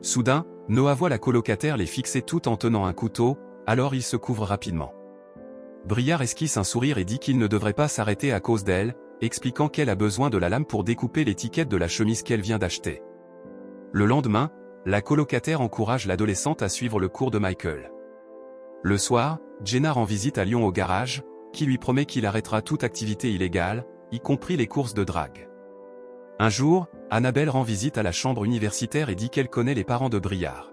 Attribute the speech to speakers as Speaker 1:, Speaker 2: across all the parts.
Speaker 1: Soudain, Noah voit la colocataire les fixer toutes en tenant un couteau, alors il se couvre rapidement. Briard esquisse un sourire et dit qu'il ne devrait pas s'arrêter à cause d'elle, expliquant qu'elle a besoin de la lame pour découper l'étiquette de la chemise qu'elle vient d'acheter. Le lendemain, la colocataire encourage l'adolescente à suivre le cours de Michael. Le soir, Jenna rend visite à Lyon au garage, qui lui promet qu'il arrêtera toute activité illégale, y compris les courses de drague. Un jour, Annabelle rend visite à la chambre universitaire et dit qu'elle connaît les parents de Briard.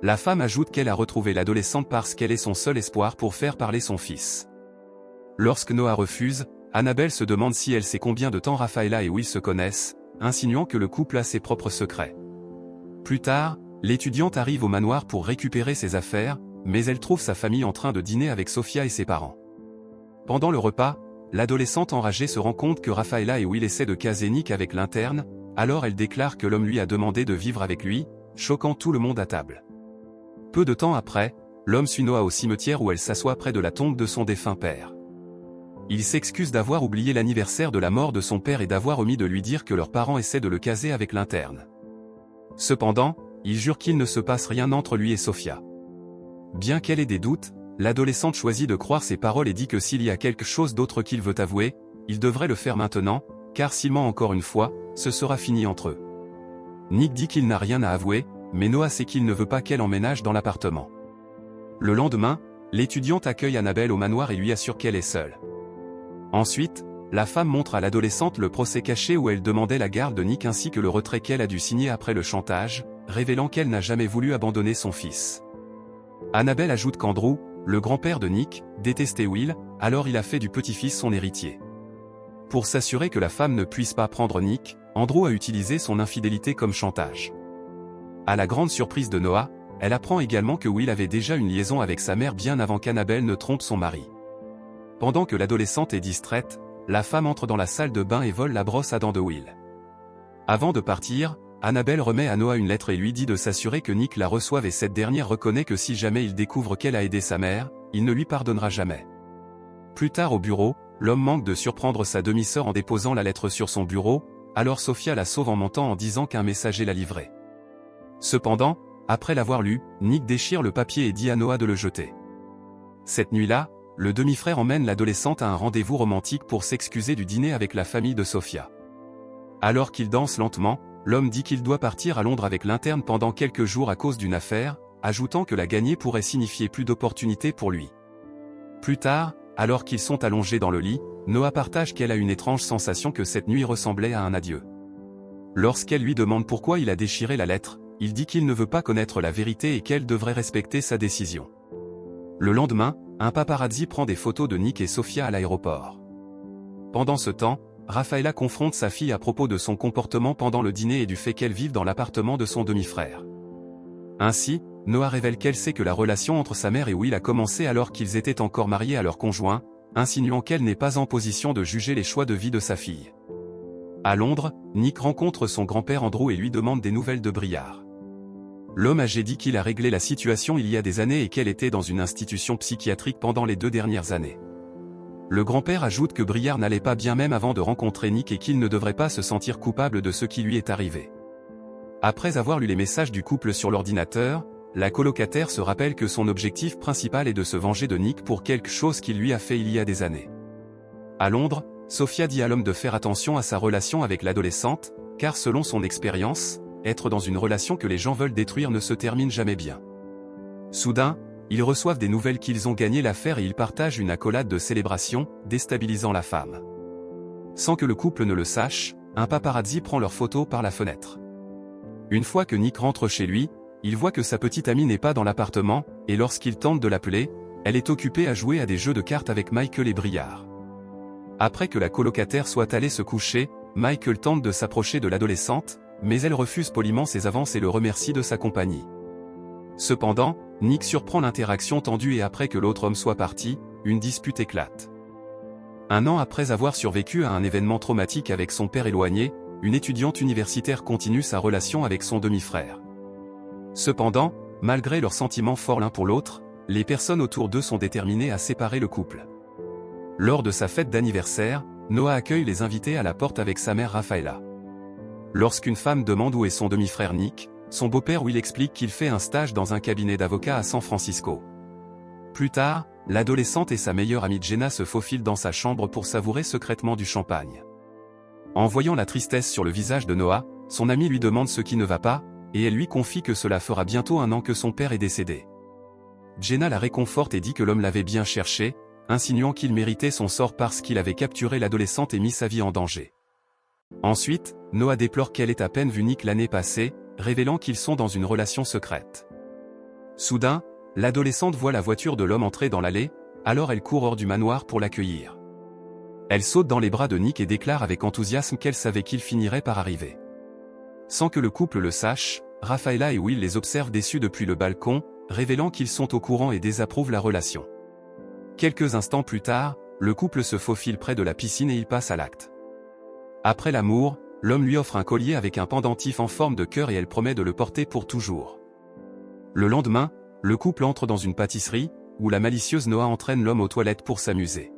Speaker 1: La femme ajoute qu'elle a retrouvé l'adolescente parce qu'elle est son seul espoir pour faire parler son fils. Lorsque Noah refuse, Annabelle se demande si elle sait combien de temps Rafaela et Will se connaissent, insinuant que le couple a ses propres secrets. Plus tard, l'étudiante arrive au manoir pour récupérer ses affaires, mais elle trouve sa famille en train de dîner avec Sofia et ses parents. Pendant le repas, l'adolescente enragée se rend compte que Rafaela et Will essaient de caser Nick avec l'interne, alors elle déclare que l'homme lui a demandé de vivre avec lui, choquant tout le monde à table. Peu de temps après, l'homme suit Noah au cimetière où elle s'assoit près de la tombe de son défunt père. Il s'excuse d'avoir oublié l'anniversaire de la mort de son père et d'avoir omis de lui dire que leurs parents essaient de le caser avec l'interne. Cependant, il jure qu'il ne se passe rien entre lui et Sofia. Bien qu'elle ait des doutes, l'adolescente choisit de croire ses paroles et dit que s'il y a quelque chose d'autre qu'il veut avouer, il devrait le faire maintenant, car s'il ment encore une fois, ce sera fini entre eux. Nick dit qu'il n'a rien à avouer, mais Noah sait qu'il ne veut pas qu'elle emménage dans l'appartement. Le lendemain, l'étudiante accueille Annabelle au manoir et lui assure qu'elle est seule. Ensuite, la femme montre à l'adolescente le procès caché où elle demandait la garde de Nick ainsi que le retrait qu'elle a dû signer après le chantage, révélant qu'elle n'a jamais voulu abandonner son fils. Annabelle ajoute qu'Andrew, le grand-père de Nick, détestait Will, alors il a fait du petit-fils son héritier. Pour s'assurer que la femme ne puisse pas prendre Nick, Andrew a utilisé son infidélité comme chantage. À la grande surprise de Noah, elle apprend également que Will avait déjà une liaison avec sa mère bien avant qu'Annabelle ne trompe son mari. Pendant que l'adolescente est distraite, la femme entre dans la salle de bain et vole la brosse à dents de Will. Avant de partir, Annabelle remet à Noah une lettre et lui dit de s'assurer que Nick la reçoive et cette dernière reconnaît que si jamais il découvre qu'elle a aidé sa mère, il ne lui pardonnera jamais. Plus tard au bureau, l'homme manque de surprendre sa demi-sœur en déposant la lettre sur son bureau, alors Sofia la sauve en mentant en disant qu'un messager l'a livrée. Cependant, après l'avoir lu, Nick déchire le papier et dit à Noah de le jeter. Cette nuit-là, le demi-frère emmène l'adolescente à un rendez-vous romantique pour s'excuser du dîner avec la famille de Sofia. Alors qu'ils dansent lentement, l'homme dit qu'il doit partir à Londres avec l'interne pendant quelques jours à cause d'une affaire, ajoutant que la gagner pourrait signifier plus d'opportunités pour lui. Plus tard, alors qu'ils sont allongés dans le lit, Noah partage qu'elle a une étrange sensation que cette nuit ressemblait à un adieu. Lorsqu'elle lui demande pourquoi il a déchiré la lettre, il dit qu'il ne veut pas connaître la vérité et qu'elle devrait respecter sa décision. Le lendemain, un paparazzi prend des photos de Nick et Sofia à l'aéroport. Pendant ce temps, Rafaela confronte sa fille à propos de son comportement pendant le dîner et du fait qu'elle vive dans l'appartement de son demi-frère. Ainsi, Noah révèle qu'elle sait que la relation entre sa mère et Will a commencé alors qu'ils étaient encore mariés à leur conjoint, insinuant qu'elle n'est pas en position de juger les choix de vie de sa fille. À Londres, Nick rencontre son grand-père Andrew et lui demande des nouvelles de Briard. L'homme âgé dit qu'il a réglé la situation il y a des années et qu'elle était dans une institution psychiatrique pendant les 2 dernières années. Le grand-père ajoute que Briard n'allait pas bien même avant de rencontrer Nick et qu'il ne devrait pas se sentir coupable de ce qui lui est arrivé. Après avoir lu les messages du couple sur l'ordinateur, la colocataire se rappelle que son objectif principal est de se venger de Nick pour quelque chose qu'il lui a fait il y a des années. À Londres, Sofia dit à l'homme de faire attention à sa relation avec l'adolescente, car selon son expérience, être dans une relation que les gens veulent détruire ne se termine jamais bien. Soudain, ils reçoivent des nouvelles qu'ils ont gagné l'affaire et ils partagent une accolade de célébration, déstabilisant la femme. Sans que le couple ne le sache, un paparazzi prend leurs photos par la fenêtre. Une fois que Nick rentre chez lui, il voit que sa petite amie n'est pas dans l'appartement, et lorsqu'il tente de l'appeler, elle est occupée à jouer à des jeux de cartes avec Michael et Briard. Après que la colocataire soit allée se coucher, Michael tente de s'approcher de l'adolescente, mais elle refuse poliment ses avances et le remercie de sa compagnie. Cependant, Nick surprend l'interaction tendue et après que l'autre homme soit parti, une dispute éclate. Un an après avoir survécu à un événement traumatique avec son père éloigné, une étudiante universitaire continue sa relation avec son demi-frère. Cependant, malgré leurs sentiments forts l'un pour l'autre, les personnes autour d'eux sont déterminées à séparer le couple. Lors de sa fête d'anniversaire, Noah accueille les invités à la porte avec sa mère Rafaela. Lorsqu'une femme demande où est son demi-frère Nick, son beau-père Will explique qu'il fait un stage dans un cabinet d'avocats à San Francisco. Plus tard, l'adolescente et sa meilleure amie Jenna se faufilent dans sa chambre pour savourer secrètement du champagne. En voyant la tristesse sur le visage de Noah, son amie lui demande ce qui ne va pas, et elle lui confie que cela fera bientôt 1 an que son père est décédé. Jenna la réconforte et dit que l'homme l'avait bien cherché, insinuant qu'il méritait son sort parce qu'il avait capturé l'adolescente et mis sa vie en danger. Ensuite, Noah déplore qu'elle ait à peine vu Nick l'année passée, révélant qu'ils sont dans une relation secrète. Soudain, l'adolescente voit la voiture de l'homme entrer dans l'allée, alors elle court hors du manoir pour l'accueillir. Elle saute dans les bras de Nick et déclare avec enthousiasme qu'elle savait qu'il finirait par arriver. Sans que le couple le sache, Rafaela et Will les observent déçus depuis le balcon, révélant qu'ils sont au courant et désapprouvent la relation. Quelques instants plus tard, le couple se faufile près de la piscine et il passe à l'acte. Après l'amour, l'homme lui offre un collier avec un pendentif en forme de cœur et elle promet de le porter pour toujours. Le lendemain, le couple entre dans une pâtisserie, où la malicieuse Noah entraîne l'homme aux toilettes pour s'amuser.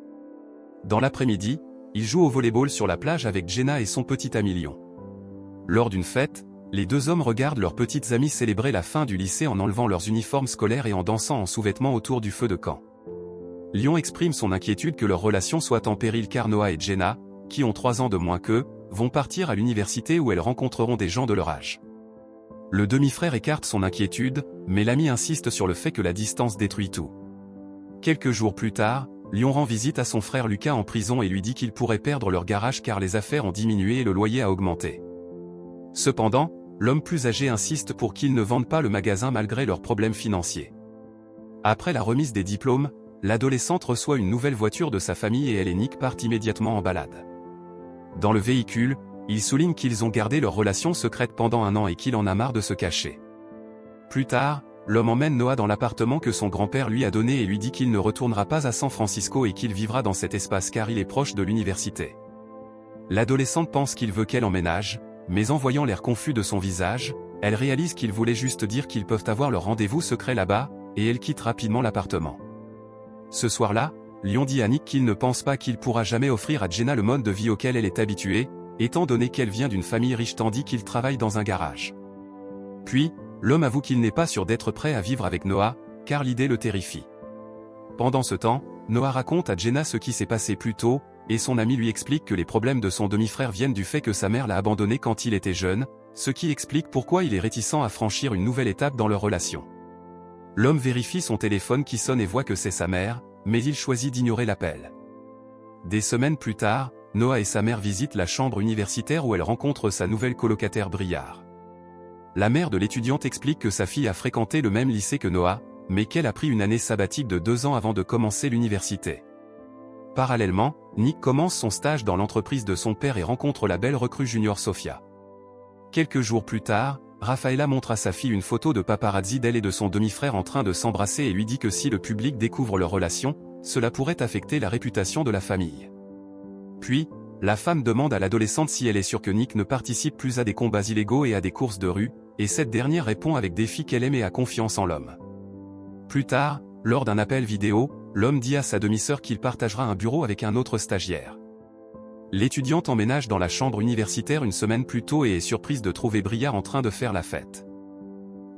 Speaker 1: Dans l'après-midi, il joue au volleyball sur la plage avec Jenna et son petit ami Lion. Lors d'une fête, les deux hommes regardent leurs petites amies célébrer la fin du lycée en enlevant leurs uniformes scolaires et en dansant en sous-vêtements autour du feu de camp. Lion exprime son inquiétude que leur relation soit en péril car Noah et Jenna, qui ont 3 ans de moins qu'eux, vont partir à l'université où elles rencontreront des gens de leur âge. Le demi-frère écarte son inquiétude, mais l'ami insiste sur le fait que la distance détruit tout. Quelques jours plus tard, Lion rend visite à son frère Lucas en prison et lui dit qu'il pourrait perdre leur garage car les affaires ont diminué et le loyer a augmenté. Cependant, l'homme plus âgé insiste pour qu'ils ne vendent pas le magasin malgré leurs problèmes financiers. Après la remise des diplômes, l'adolescente reçoit une nouvelle voiture de sa famille et elle et Nick partent immédiatement en balade. Dans le véhicule, ils soulignent qu'ils ont gardé leur relation secrète pendant 1 an et qu'il en a marre de se cacher. Plus tard, l'homme emmène Noah dans l'appartement que son grand-père lui a donné et lui dit qu'il ne retournera pas à San Francisco et qu'il vivra dans cet espace car il est proche de l'université. L'adolescente pense qu'il veut qu'elle emménage, mais en voyant l'air confus de son visage, elle réalise qu'il voulait juste dire qu'ils peuvent avoir leur rendez-vous secret là-bas, et elle quitte rapidement l'appartement. Ce soir-là, Lion dit à Nick qu'il ne pense pas qu'il pourra jamais offrir à Jenna le mode de vie auquel elle est habituée, étant donné qu'elle vient d'une famille riche tandis qu'il travaille dans un garage. Puis, l'homme avoue qu'il n'est pas sûr d'être prêt à vivre avec Noah, car l'idée le terrifie. Pendant ce temps, Noah raconte à Jenna ce qui s'est passé plus tôt, et son ami lui explique que les problèmes de son demi-frère viennent du fait que sa mère l'a abandonné quand il était jeune, ce qui explique pourquoi il est réticent à franchir une nouvelle étape dans leur relation. L'homme vérifie son téléphone qui sonne et voit que c'est sa mère, mais il choisit d'ignorer l'appel. Des semaines plus tard, Noah et sa mère visitent la chambre universitaire où elle rencontre sa nouvelle colocataire Briar. La mère de l'étudiante explique que sa fille a fréquenté le même lycée que Noah, mais qu'elle a pris une année sabbatique de 2 ans avant de commencer l'université. Parallèlement, Nick commence son stage dans l'entreprise de son père et rencontre la belle recrue junior Sophia. Quelques jours plus tard, Rafaela montre à sa fille une photo de paparazzi d'elle et de son demi-frère en train de s'embrasser et lui dit que si le public découvre leur relation, cela pourrait affecter la réputation de la famille. Puis, la femme demande à l'adolescente si elle est sûre que Nick ne participe plus à des combats illégaux et à des courses de rue, et cette dernière répond avec des filles qu'elle aime et a confiance en l'homme. Plus tard, lors d'un appel vidéo, l'homme dit à sa demi-sœur qu'il partagera un bureau avec un autre stagiaire. L'étudiante emménage dans la chambre universitaire une semaine plus tôt et est surprise de trouver Briar en train de faire la fête.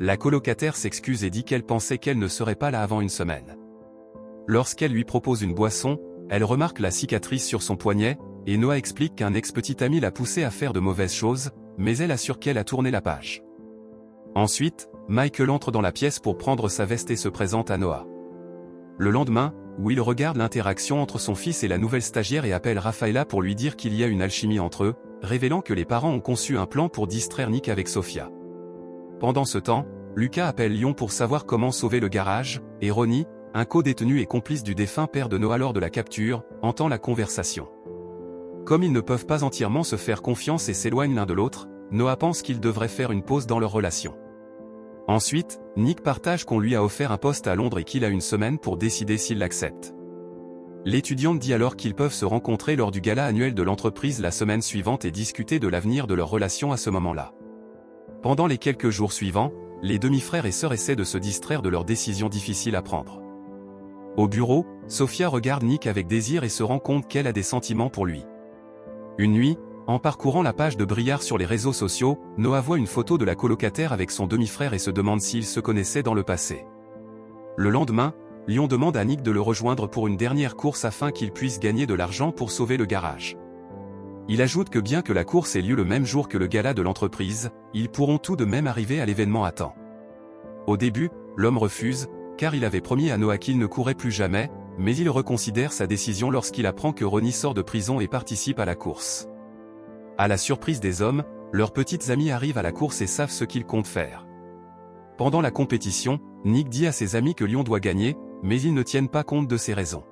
Speaker 1: La colocataire s'excuse et dit qu'elle pensait qu'elle ne serait pas là avant une semaine. Lorsqu'elle lui propose une boisson, elle remarque la cicatrice sur son poignet, et Noah explique qu'un ex-petit ami l'a poussée à faire de mauvaises choses, mais elle assure qu'elle a tourné la page. Ensuite, Michael entre dans la pièce pour prendre sa veste et se présente à Noah. Le lendemain, Will regarde l'interaction entre son fils et la nouvelle stagiaire et appelle Rafaela pour lui dire qu'il y a une alchimie entre eux, révélant que les parents ont conçu un plan pour distraire Nick avec Sophia. Pendant ce temps, Lucas appelle Lion pour savoir comment sauver le garage, et Ronnie, un co-détenu et complice du défunt père de Noah lors de la capture, entend la conversation. Comme ils ne peuvent pas entièrement se faire confiance et s'éloignent l'un de l'autre, Noah pense qu'ils devraient faire une pause dans leur relation. Ensuite, Nick partage qu'on lui a offert un poste à Londres et qu'il a une semaine pour décider s'il l'accepte. L'étudiante dit alors qu'ils peuvent se rencontrer lors du gala annuel de l'entreprise la semaine suivante et discuter de l'avenir de leur relation à ce moment-là. Pendant les quelques jours suivants, les demi-frères et sœurs essaient de se distraire de leurs décisions difficiles à prendre. Au bureau, Sophia regarde Nick avec désir et se rend compte qu'elle a des sentiments pour lui. Une nuit, En parcourant la page de Briard sur les réseaux sociaux, Noah voit une photo de la colocataire avec son demi-frère et se demande s'ils se connaissaient dans le passé. Le lendemain, Lyon demande à Nick de le rejoindre pour une dernière course afin qu'il puisse gagner de l'argent pour sauver le garage. Il ajoute que bien que la course ait lieu le même jour que le gala de l'entreprise, ils pourront tout de même arriver à l'événement à temps. Au début, l'homme refuse, car il avait promis à Noah qu'il ne courrait plus jamais, mais il reconsidère sa décision lorsqu'il apprend que Ronnie sort de prison et participe à la course. À la surprise des hommes, leurs petites amies arrivent à la course et savent ce qu'ils comptent faire. Pendant la compétition, Nick dit à ses amis que Lyon doit gagner, mais ils ne tiennent pas compte de ces raisons.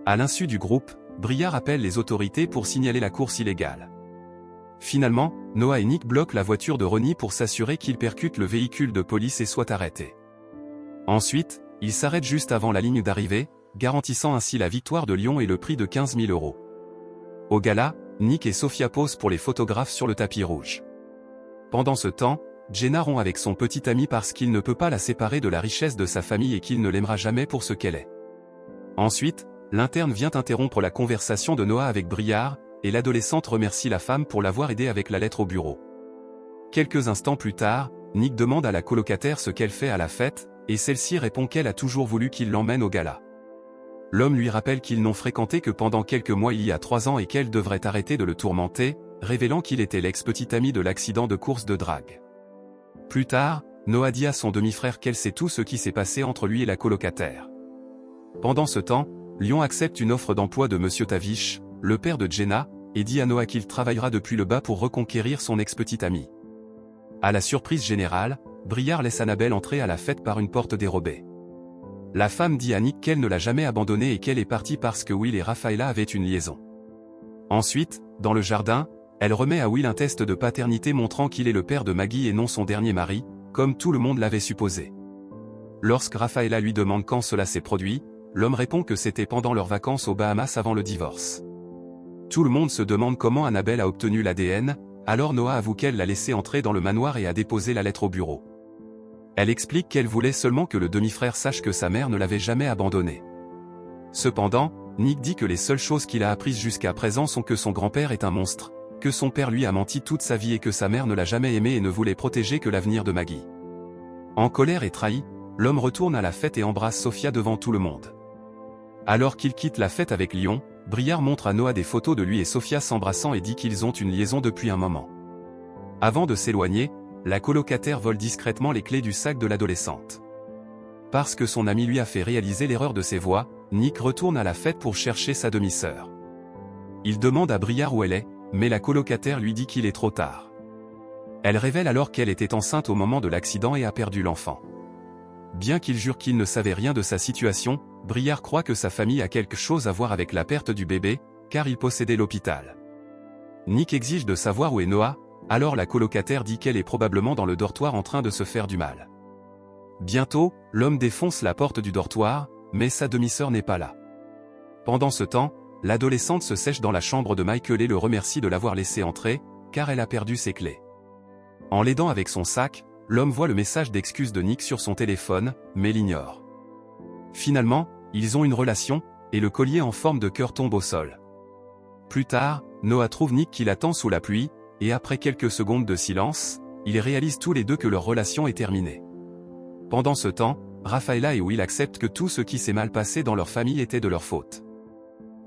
Speaker 1: À l'insu du groupe, Briard appelle les autorités pour signaler la course illégale. Finalement, Noah et Nick bloquent la voiture de Ronnie pour s'assurer qu'il percute le véhicule de police et soit arrêté. Ensuite, ils s'arrêtent juste avant la ligne d'arrivée, garantissant ainsi la victoire de Lyon et le prix de 15 000 €. Au gala, Nick et Sophia posent pour les photographes sur le tapis rouge. Pendant ce temps, Jenna rompt avec son petit ami parce qu'il ne peut pas la séparer de la richesse de sa famille et qu'il ne l'aimera jamais pour ce qu'elle est. Ensuite, l'interne vient interrompre la conversation de Noah avec Briard, et l'adolescente remercie la femme pour l'avoir aidé avec la lettre au bureau. Quelques instants plus tard, Nick demande à la colocataire ce qu'elle fait à la fête, et celle-ci répond qu'elle a toujours voulu qu'il l'emmène au gala. L'homme lui rappelle qu'ils n'ont fréquenté que pendant quelques mois il y a 3 ans et qu'elle devrait arrêter de le tourmenter, révélant qu'il était l'ex-petit ami de l'accident de course de drague. Plus tard, Noah dit à son demi-frère qu'elle sait tout ce qui s'est passé entre lui et la colocataire. Pendant ce temps, Lyon accepte une offre d'emploi de Monsieur Tavish, le père de Jenna, et dit à Noah qu'il travaillera depuis le bas pour reconquérir son ex-petit ami. À la surprise générale, Briard laisse Annabelle entrer à la fête par une porte dérobée. La femme dit à Nick qu'elle ne l'a jamais abandonné et qu'elle est partie parce que Will et Rafaela avaient une liaison. Ensuite, dans le jardin, elle remet à Will un test de paternité montrant qu'il est le père de Maggie et non son dernier mari, comme tout le monde l'avait supposé. Lorsque Rafaela lui demande quand cela s'est produit, l'homme répond que c'était pendant leurs vacances aux Bahamas avant le divorce. Tout le monde se demande comment Annabelle a obtenu l'ADN, alors Noah avoue qu'elle l'a laissé entrer dans le manoir et a déposé la lettre au bureau. Elle explique qu'elle voulait seulement que le demi-frère sache que sa mère ne l'avait jamais abandonné. Cependant, Nick dit que les seules choses qu'il a apprises jusqu'à présent sont que son grand-père est un monstre, que son père lui a menti toute sa vie et que sa mère ne l'a jamais aimé et ne voulait protéger que l'avenir de Maggie. En colère et trahi, l'homme retourne à la fête et embrasse Sophia devant tout le monde. Alors qu'il quitte la fête avec Lyon, Briard montre à Noah des photos de lui et Sophia s'embrassant et dit qu'ils ont une liaison depuis un moment. Avant de s'éloigner, la colocataire vole discrètement les clés du sac de l'adolescente. Parce que son ami lui a fait réaliser l'erreur de ses voies, Nick retourne à la fête pour chercher sa demi-sœur. Il demande à Briard où elle est, mais la colocataire lui dit qu'il est trop tard. Elle révèle alors qu'elle était enceinte au moment de l'accident et a perdu l'enfant. Bien qu'il jure qu'il ne savait rien de sa situation, Briard croit que sa famille a quelque chose à voir avec la perte du bébé, car il possédait l'hôpital. Nick exige de savoir où est Noah, alors la colocataire dit qu'elle est probablement dans le dortoir en train de se faire du mal. Bientôt, l'homme défonce la porte du dortoir, mais sa demi-sœur n'est pas là. Pendant ce temps, l'adolescente se sèche dans la chambre de Michael et le remercie de l'avoir laissé entrer, car elle a perdu ses clés. En l'aidant avec son sac, l'homme voit le message d'excuse de Nick sur son téléphone, mais l'ignore. Finalement, ils ont une relation, et le collier en forme de cœur tombe au sol. Plus tard, Noah trouve Nick qui l'attend sous la pluie, et après quelques secondes de silence, ils réalisent tous les deux que leur relation est terminée. Pendant ce temps, Rafaela et Will acceptent que tout ce qui s'est mal passé dans leur famille était de leur faute.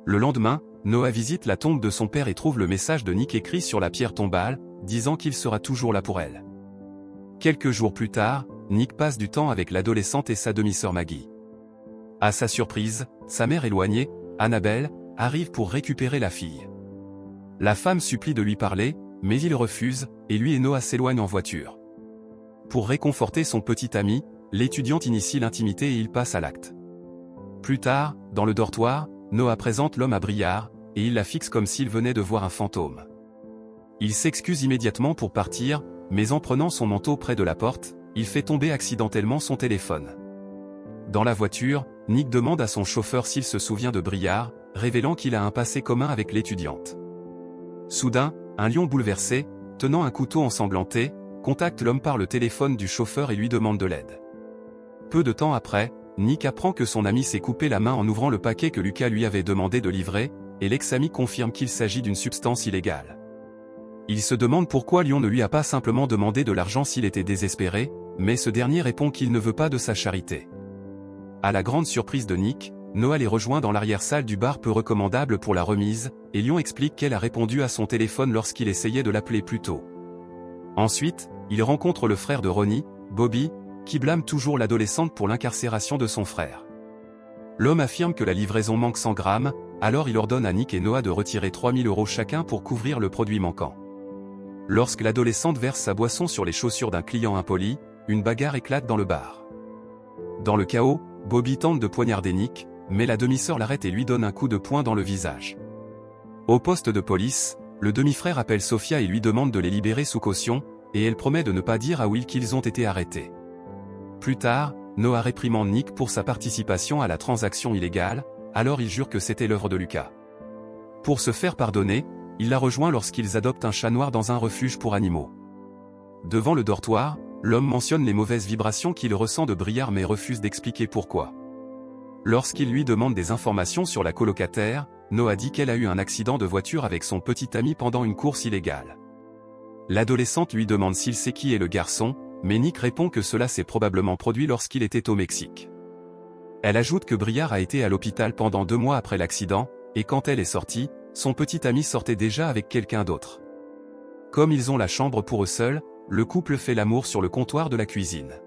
Speaker 1: Le lendemain, Noah visite la tombe de son père et trouve le message de Nick écrit sur la pierre tombale, disant qu'il sera toujours là pour elle. Quelques jours plus tard, Nick passe du temps avec l'adolescente et sa demi-sœur Maggie. À sa surprise, sa mère éloignée, Annabelle, arrive pour récupérer la fille. La femme supplie de lui parler, mais il refuse, et lui et Noah s'éloignent en voiture. Pour réconforter son petit ami, l'étudiante initie l'intimité et il passe à l'acte. Plus tard, dans le dortoir, Noah présente l'homme à Briard, et il la fixe comme s'il venait de voir un fantôme. Il s'excuse immédiatement pour partir, mais en prenant son manteau près de la porte, il fait tomber accidentellement son téléphone. Dans la voiture, Nick demande à son chauffeur s'il se souvient de Briard, révélant qu'il a un passé commun avec l'étudiante. Soudain, un lion bouleversé, tenant un couteau ensanglanté, contacte l'homme par le téléphone du chauffeur et lui demande de l'aide. Peu de temps après, Nick apprend que son ami s'est coupé la main en ouvrant le paquet que Lucas lui avait demandé de livrer, et l'ex-ami confirme qu'il s'agit d'une substance illégale. Il se demande pourquoi Lyon ne lui a pas simplement demandé de l'argent s'il était désespéré, mais ce dernier répond qu'il ne veut pas de sa charité. À la grande surprise de Nick, Noah les rejoint dans l'arrière-salle du bar peu recommandable pour la remise, et Lyon explique qu'elle a répondu à son téléphone lorsqu'il essayait de l'appeler plus tôt. Ensuite, il rencontre le frère de Ronnie, Bobby, qui blâme toujours l'adolescente pour l'incarcération de son frère. L'homme affirme que la livraison manque 100 grammes, alors il ordonne à Nick et Noah de retirer 3 000 € chacun pour couvrir le produit manquant. Lorsque l'adolescente verse sa boisson sur les chaussures d'un client impoli, une bagarre éclate dans le bar. Dans le chaos, Bobby tente de poignarder Nick, mais la demi-sœur l'arrête et lui donne un coup de poing dans le visage. Au poste de police, le demi-frère appelle Sophia et lui demande de les libérer sous caution, et elle promet de ne pas dire à Will qu'ils ont été arrêtés. Plus tard, Noah réprimande Nick pour sa participation à la transaction illégale, alors il jure que c'était l'œuvre de Lucas. Pour se faire pardonner, il la rejoint lorsqu'ils adoptent un chat noir dans un refuge pour animaux. Devant le dortoir, l'homme mentionne les mauvaises vibrations qu'il ressent de Briard mais refuse d'expliquer pourquoi. Lorsqu'il lui demande des informations sur la colocataire, Noah dit qu'elle a eu un accident de voiture avec son petit ami pendant une course illégale. L'adolescente lui demande s'il sait qui est le garçon, mais Nick répond que cela s'est probablement produit lorsqu'il était au Mexique. Elle ajoute que Briard a été à l'hôpital pendant 2 mois après l'accident, et quand elle est sortie, son petit ami sortait déjà avec quelqu'un d'autre. Comme ils ont la chambre pour eux seuls, le couple fait l'amour sur le comptoir de la cuisine.